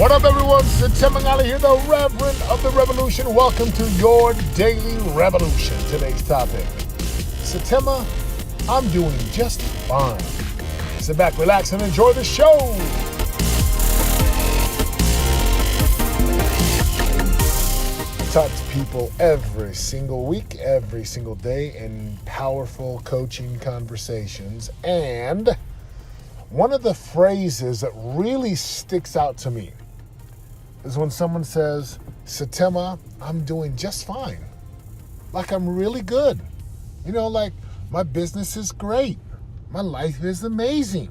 What up, everyone? Setema here, the Reverend of the Revolution. Welcome to your Daily Revolution. Today's topic, Setema, I'm doing just fine. Sit back, relax, and enjoy the show. I talk to people every single week, every single day in powerful coaching conversations. And one of the phrases that really sticks out to me is when someone says, Setema, I'm doing just fine. Like I'm really good. Like my business is great. My life is amazing.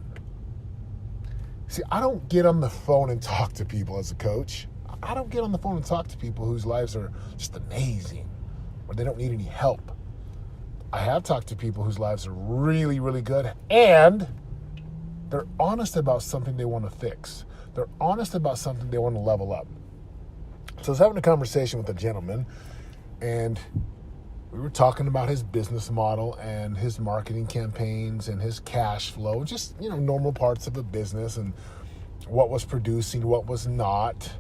See, I don't get on the phone and talk to people as a coach. I don't get on the phone and talk to people whose lives are just amazing or they don't need any help. I have talked to people whose lives are really, really good and they're honest about something they want to fix. They're honest about something they want to level up. So I was having a conversation with a gentleman, and we were talking about his business model and his marketing campaigns and his cash flow, just, normal parts of a business and what was producing, what was not.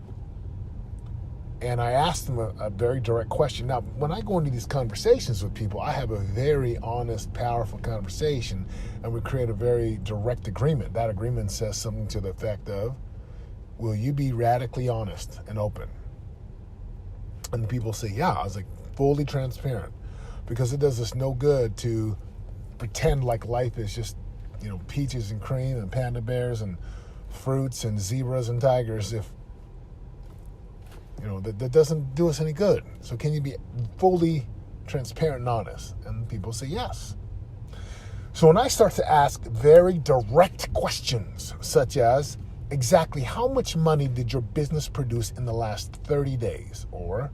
And I asked him a very direct question. Now, when I go into these conversations with people, I have a very honest, powerful conversation, and we create a very direct agreement. That agreement says something to the effect of, will you be radically honest and open? And people say, yeah. I was like, fully transparent, because it does us no good to pretend like life is just, peaches and cream and panda bears and fruits and zebras and tigers if, that doesn't do us any good. So can you be fully transparent and honest? And people say yes. So when I start to ask very direct questions, such as, exactly how much money did your business produce in the last 30 days? Or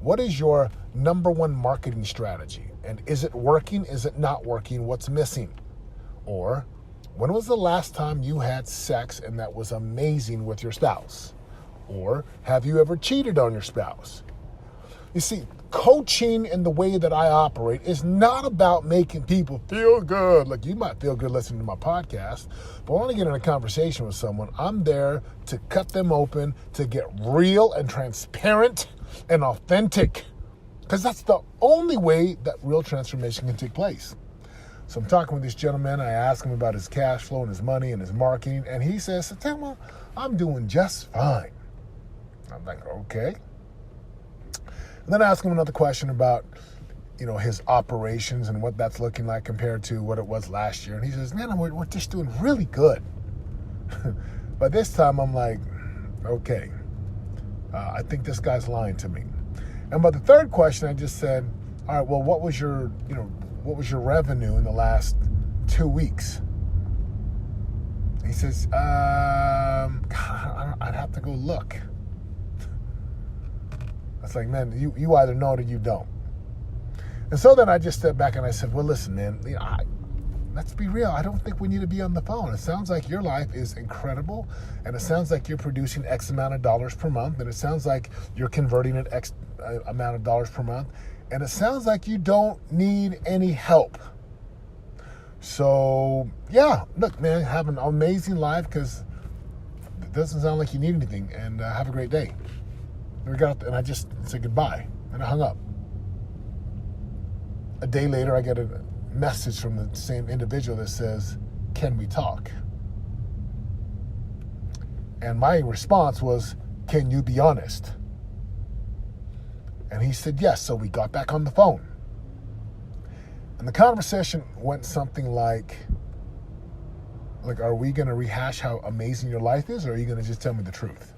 what is your number one marketing strategy? And is it working? Is it not working? What's missing? Or when was the last time you had sex and that was amazing with your spouse? Or have you ever cheated on your spouse? You see, coaching and the way that I operate is not about making people feel good. Like, you might feel good listening to my podcast, but when I get in a conversation with someone, I'm there to cut them open, to get real and transparent and authentic, because that's the only way that real transformation can take place. So I'm talking with this gentleman. I ask him about his cash flow and his money and his marketing, and he says, Setema, I'm doing just fine. I'm like, okay. And then I ask him another question about, his operations and what that's looking like compared to what it was last year. And he says, man, we're just doing really good. But this time I'm like, okay, I think this guy's lying to me. And by the third question, I just said, all right, well, what was your revenue in the last 2 weeks? He says, I'd have to go look. It's like, man, you either know it or you don't. And so then I just stepped back and I said, well, listen, man, let's be real. I don't think we need to be on the phone. It sounds like your life is incredible, and it sounds like you're producing X amount of dollars per month, and it sounds like you're converting an X amount of dollars per month, and it sounds like you don't need any help. So, yeah, look, man, have an amazing life, because it doesn't sound like you need anything, and have a great day. And I just said goodbye, and I hung up. A day later, I get a message from the same individual that says, can we talk? And my response was, can you be honest? And he said yes, so we got back on the phone. And the conversation went something like, are we going to rehash how amazing your life is, or are you going to just tell me the truth?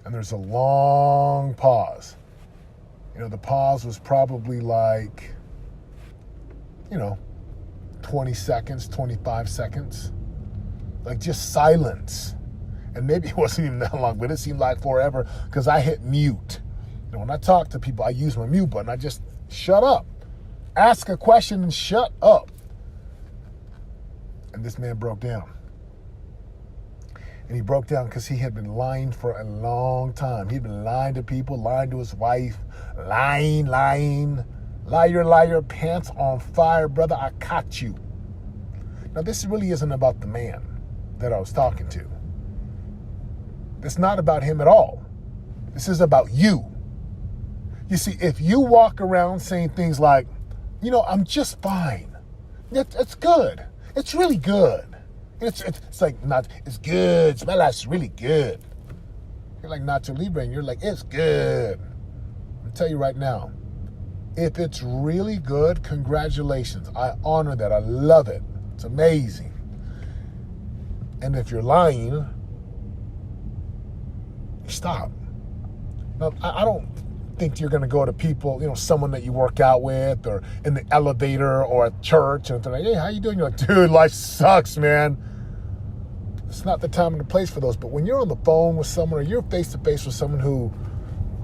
And there's a long pause. The pause was probably 20 seconds, 25 seconds. Like just silence. And maybe it wasn't even that long, but it seemed like forever because I hit mute. When I talk to people, I use my mute button. I just shut up. Ask a question and shut up. And this man broke down. And he broke down because he had been lying for a long time. He'd been lying to people, lying to his wife, lying. Liar, pants on fire, brother, I caught you. Now, this really isn't about the man that I was talking to. It's not about him at all. This is about you. You see, if you walk around saying things like, I'm just fine. It's good. It's really good. It's like, not, it's good. My life's really good. You're like Nacho Libre and you're like, it's good. I'll tell you right now, if it's really good, congratulations. I honor that. I love it. It's amazing. And if you're lying, stop. Now, I don't think you're going to go to people, someone that you work out with or in the elevator or at church and they're like, hey, how you doing? You're like, dude, life sucks, man. It's not the time and the place for those. But when you're on the phone with someone or you're face-to-face with someone who,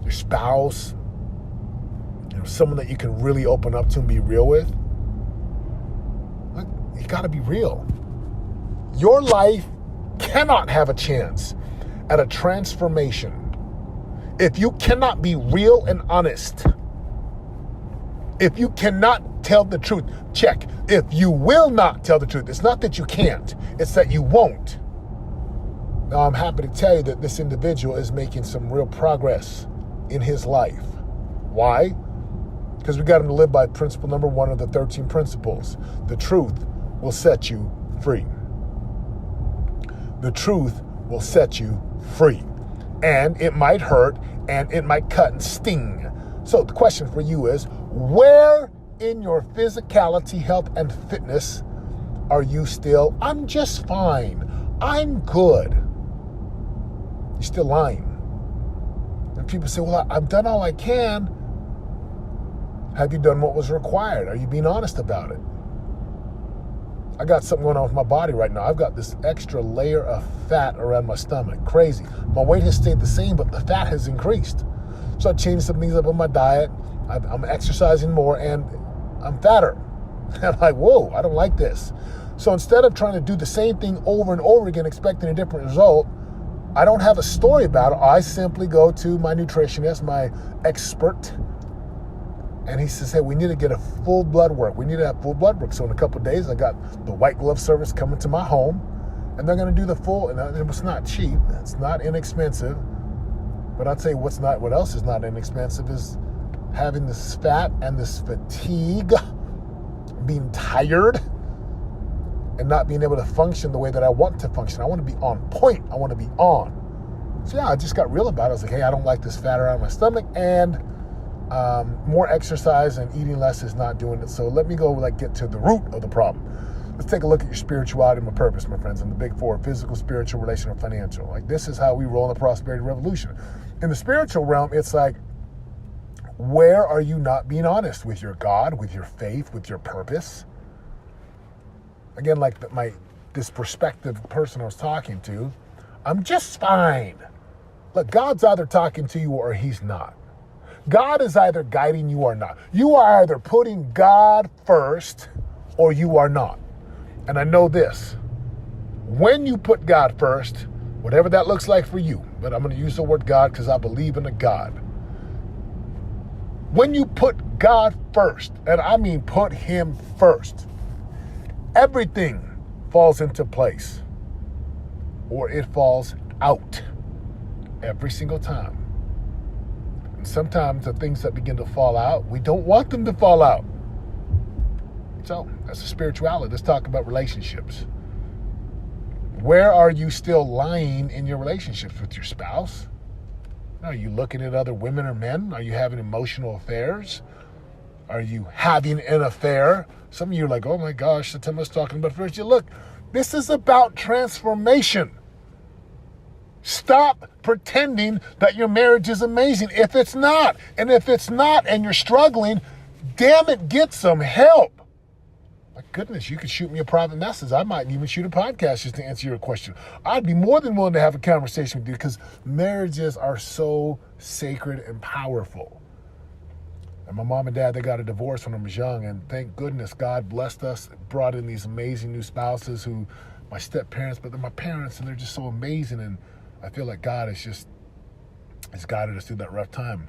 your spouse, someone that you can really open up to and be real with, you got to be real. Your life cannot have a chance at a transformation if you cannot be real and honest. If you cannot tell the truth. Check. If you will not tell the truth. It's not that you can't. It's that you won't. Now, I'm happy to tell you that this individual is making some real progress in his life. Why? Because we got him to live by principle number 1 of the 13 principles. The truth will set you free. The truth will set you free. And it might hurt, and it might cut and sting. So the question for you is, where in your physicality, health, and fitness are you still, I'm just fine, I'm good? You're still lying. And people say, well, I've done all I can. Have you done what was required? Are you being honest about it? I got something going on with my body right now. I've got this extra layer of fat around my stomach. Crazy. My weight has stayed the same, but the fat has increased. So I changed some things up on my diet. I'm exercising more, and I'm fatter. I'm like, whoa, I don't like this. So instead of trying to do the same thing over and over again, expecting a different result, I don't have a story about it. I simply go to my nutritionist, my expert, and he says, hey, we need to get a full blood work. We need to have full blood work. So in a couple of days, I got the white glove service coming to my home, and they're going to do the full, and it's not cheap. It's not inexpensive. But I'll tell you what else is not inexpensive is having this fat and this fatigue, being tired, and not being able to function the way that I want to function. I want to be on point. I want to be on. So yeah, I just got real about it. I was like, hey, I don't like this fat around my stomach, and more exercise and eating less is not doing it. So let me go get to the root of the problem. Let's take a look at your spirituality and my purpose, my friends, in the big 4: physical, spiritual, relational, financial. This is how we roll in the prosperity revolution. In the spiritual realm, it's like, where are you not being honest with your God, with your faith, with your purpose? Again, this prospective person I was talking to, I'm just fine. Look, God's either talking to you or he's not. God is either guiding you or not. You are either putting God first or you are not. And I know this. When you put God first, whatever that looks like for you, but I'm going to use the word God because I believe in a God. When you put God first, and I mean put him first, everything falls into place, or it falls out every single time. And sometimes the things that begin to fall out, we don't want them to fall out. So that's the spirituality. Let's talk about relationships. Where are you still lying in your relationships with your spouse? Are you looking at other women or men? Are you having emotional affairs? Are you having an affair? Some of you are like, oh my gosh, Setema's talking about affairs. Look, this is about transformation. Stop pretending that your marriage is amazing if it's not. And if it's not and you're struggling, damn it, get some help. My goodness, you could shoot me a private message. I might even shoot a podcast just to answer your question. I'd be more than willing to have a conversation with you because marriages are so sacred and powerful. And my mom and dad, they got a divorce when I was young, and thank goodness God blessed us, brought in these amazing new spouses who, my step-parents, but they're my parents, and they're just so amazing, and I feel like God has guided us through that rough time.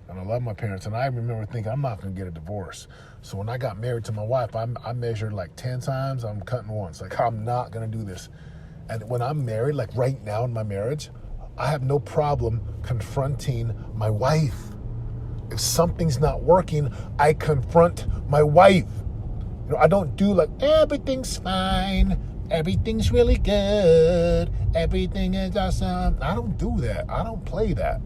And I love my parents, and I remember thinking, I'm not going to get a divorce. So when I got married to my wife, I measured 10 times, I'm cutting once. I'm not going to do this. And when I'm married, right now in my marriage, I have no problem confronting my wife. If something's not working, I confront my wife. I don't do like, everything's fine, everything's really good, everything is awesome. I don't do that. I don't play that.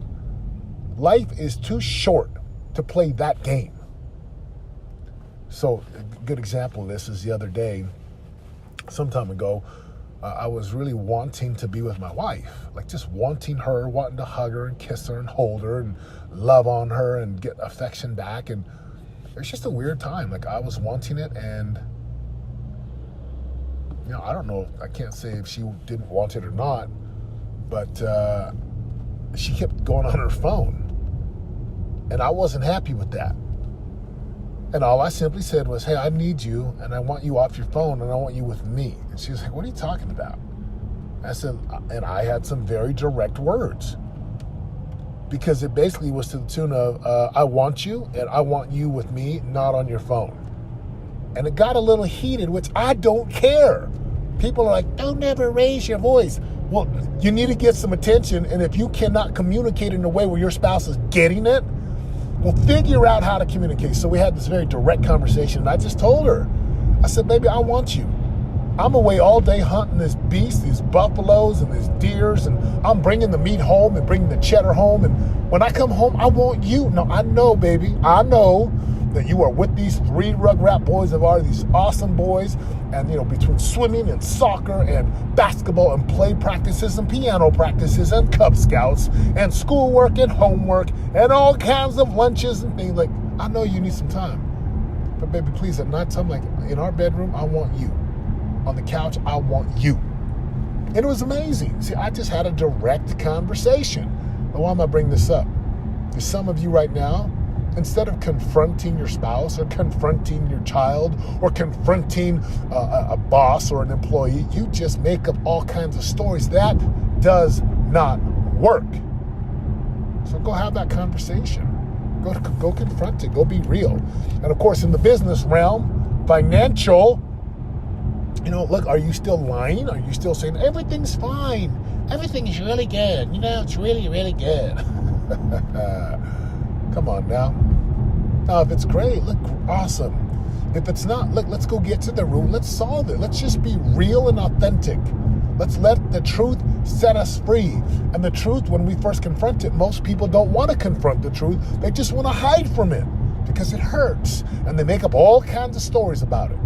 Life is too short to play that game. So a good example of this is the other day, some time ago, I was really wanting to be with my wife, like just wanting her, wanting to hug her and kiss her and hold her and love on her and get affection back. And it was just a weird time. Like I was wanting it, and I don't know. I can't say if she didn't want it or not, but she kept going on her phone, and I wasn't happy with that. And all I simply said was, hey, I need you, and I want you off your phone, and I want you with me. And she was like, what are you talking about? I said, and I had some very direct words, because it basically was to the tune of, I want you, and I want you with me, not on your phone. And it got a little heated, which I don't care. People are like, don't ever raise your voice. Well, you need to get some attention, and if you cannot communicate in a way where your spouse is getting it, well, figure out how to communicate. So we had this very direct conversation, and I just told her, I said, baby, I want you. I'm away all day hunting this beast, these buffaloes and these deers, and I'm bringing the meat home and bringing the cheddar home. And when I come home, I want you. No, I know, baby. I know that you are with these 3 Rugrat boys of ours, these awesome boys. And, between swimming and soccer and basketball and play practices and piano practices and Cub Scouts and schoolwork and homework and all kinds of lunches and things, like, I know you need some time. But, baby, please, at nighttime, like, in our bedroom, I want you. On the couch, I want you. And it was amazing. See, I just had a direct conversation. Now, why am I bringing this up? Because some of you right now, instead of confronting your spouse or confronting your child or confronting a boss or an employee, you just make up all kinds of stories. That does not work. So go have that conversation. Go confront it. Go be real. And of course, in the business realm, financial, look, are you still lying? Are you still saying everything's fine? Everything is really good. It's really, really good. Come on now. Now, if it's great, look, awesome. If it's not, look, let's go get to the root. Let's solve it. Let's just be real and authentic. Let's let the truth set us free. And the truth, when we first confront it, most people don't want to confront the truth. They just want to hide from it because it hurts. And they make up all kinds of stories about it.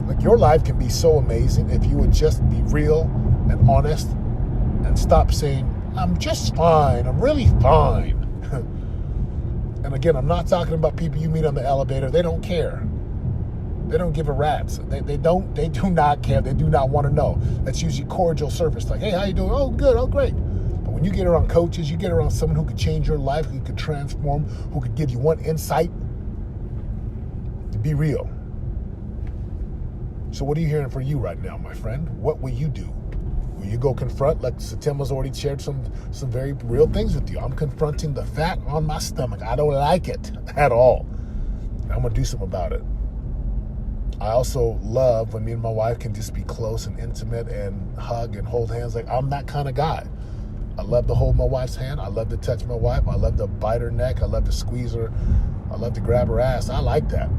Like, your life can be so amazing if you would just be real and honest and stop saying, I'm just fine. I'm really fine. And again, I'm not talking about people you meet on the elevator. They don't care. They don't give a rat's. They do not care. They do not want to know. That's usually cordial surface. Like, hey, how you doing? Oh, good. Oh, great. But when you get around coaches, you get around someone who could change your life, who could transform, who could give you one insight, be real. So what are you hearing for you right now, my friend? What will you do? Will you go confront, like Setema's already shared some very real things with you. I'm confronting the fat on my stomach. I don't like it at all. I'm going to do something about it. I also love when me and my wife can just be close and intimate and hug and hold hands. Like, I'm that kind of guy. I love to hold my wife's hand. I love to touch my wife. I love to bite her neck. I love to squeeze her. I love to grab her ass. I like that.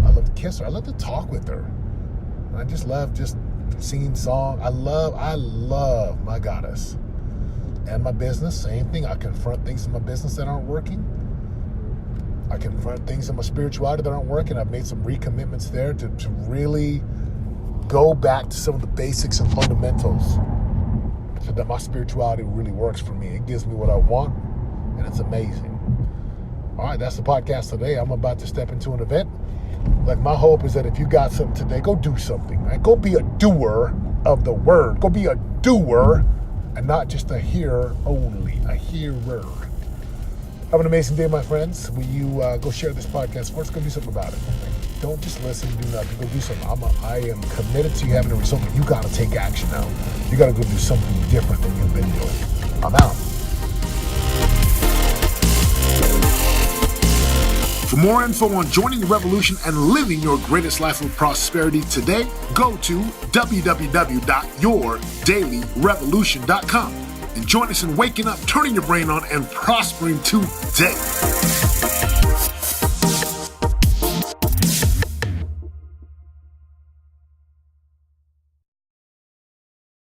I love to kiss her. I love to talk with her. I just love just singing songs. I love my goddess. And my business, same thing. I confront things in my business that aren't working. I confront things in my spirituality that aren't working. I've made some recommitments there to really go back to some of the basics and fundamentals so that my spirituality really works for me. It gives me what I want, and it's amazing. All right, that's the podcast today. I'm about to step into an event. Like, my hope is that if you got something today, go do something. Right? Go be a doer of the word. Go be a doer and not just a hearer only, a hearer. Have an amazing day, my friends. Will you go share this podcast? First, go do something about it. Don't just listen, do nothing. Go do something. I am committed to you having a result, but you got to take action now. You got to go do something different than you've been doing. I'm out. For more info on joining the revolution and living your greatest life of prosperity today, go to www.yourdailyrevolution.com. and join us in waking up, turning your brain on, and prospering today.